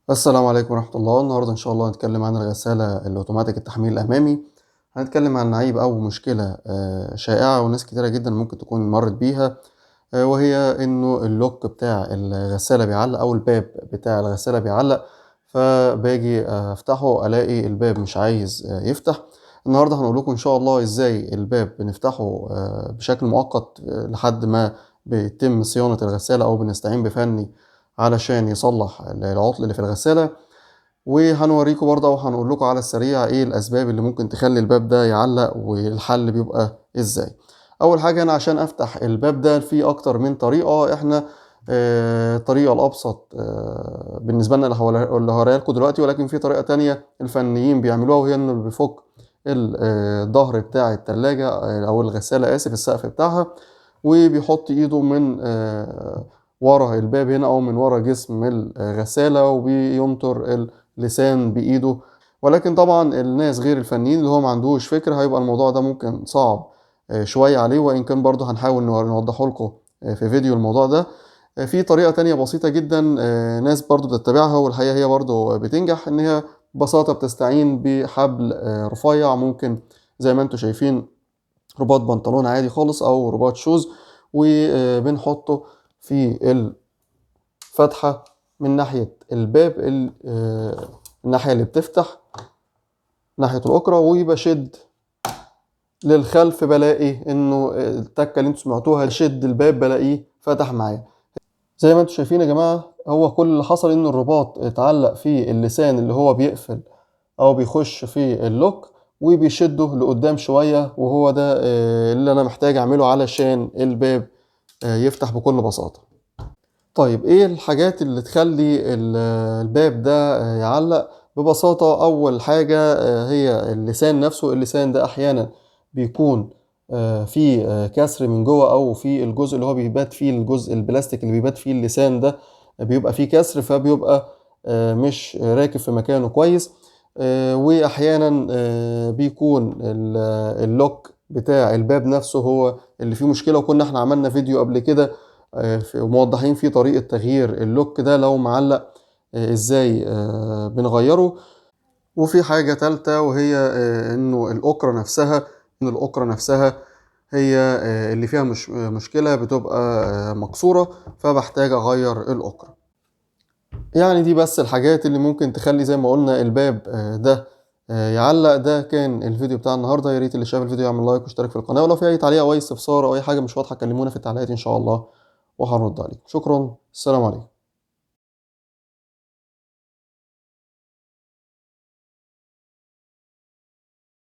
السلام عليكم ورحمة الله. النهاردة إن شاء الله هنتكلم عن الغسالة الأوتوماتيك التحميل الأمامي. هنتكلم عن عيب أو مشكلة شائعة وناس كتيرة جدا ممكن تكون مرت بيها، وهي إنه اللوك بتاع الغسالة بيعلق أو الباب بتاع الغسالة بيعلق. فباجي أفتحه ألاقي الباب مش عايز يفتح. النهاردة هنقول لكم إن شاء الله إزاي الباب بنفتحه بشكل مؤقت لحد ما بيتم صيانة الغسالة أو بنستعين بفني علشان يصلح العطل اللي في الغسالة. وهنوريكم برضه او هنقول لكم على السريع ايه الاسباب اللي ممكن تخلي الباب ده يعلق والحل بيبقى ازاي. اول حاجة، انا عشان افتح الباب ده في اكتر من طريقة. احنا الطريقة الابسط بالنسبة لنا اللي هوريها لكم دلوقتي، ولكن في طريقة تانية الفنيين بيعملوها، وهي انه بيفك الظهر بتاع التلاجة او الغسالة، اسف، السقف بتاعها، وبيحط ايده من ورا الباب هنا او من ورا جسم الغسالة وبينطر لسان بإيده. ولكن طبعا الناس غير الفنيين اللي هو ما عندوش فكرة هيبقى الموضوع ده ممكن صعب شوية عليه، وإن كان برضه هنحاول نوضحه لكم في فيديو الموضوع ده. في طريقة تانية بسيطة جدا ناس برضه بتتبعها، والحقيقة هي برضه بتنجح، إن هي ببساطة بتستعين بحبل رفيع، ممكن زي ما انتم شايفين رباط بنطلون عادي خالص أو رباط شوز، وبنحطه في فتحة من ناحية الباب، الناحية اللي بتفتح ناحية الأكرة، وبشد للخلف بلاقي إنه التكة اللي انتوا سمعتوها شد الباب بلاقيه فتح معايا. زي ما انتوا شايفين يا جماعة، هو كل اللي حصل إنه الرباط اتعلق في اللسان اللي هو بيقفل أو بيخش في اللوك، وبيشده لقدام شوية، وهو ده اللي أنا محتاج أعمله علشان الباب يفتح بكل بساطة. طيب ايه الحاجات اللي تخلي الباب ده يعلق؟ ببساطة اول حاجة هي اللسان نفسه. اللسان ده احيانا بيكون فيه كسر من جوه، او في الجزء اللي هو بيبات فيه، الجزء البلاستيك اللي بيبات فيه اللسان ده بيبقى فيه كسر، فبيبقى مش راكب في مكانه كويس. واحيانا بيكون اللوك بتاع الباب نفسه هو اللي فيه مشكلة، وكنا احنا عملنا فيديو قبل كده موضحين فيه طريقة تغيير اللوك ده لو معلق ازاي بنغيره. وفي حاجة تالتة، وهي انه الأكرة نفسها هي اللي فيها مش مشكلة، بتبقى مكسورة، فبحتاج اغير الأكرة. يعني دي بس الحاجات اللي ممكن تخلي زي ما قلنا الباب ده يعلق. ده كان الفيديو بتاع النهارده. يا ريت اللي شاف الفيديو يعمل لايك واشترك في القناة، ولو في اي تعليق او اي استفسار او اي حاجة مش واضحة كلمونا في التعليقات ان شاء الله وهنرد عليكم. شكرا، السلام عليكم.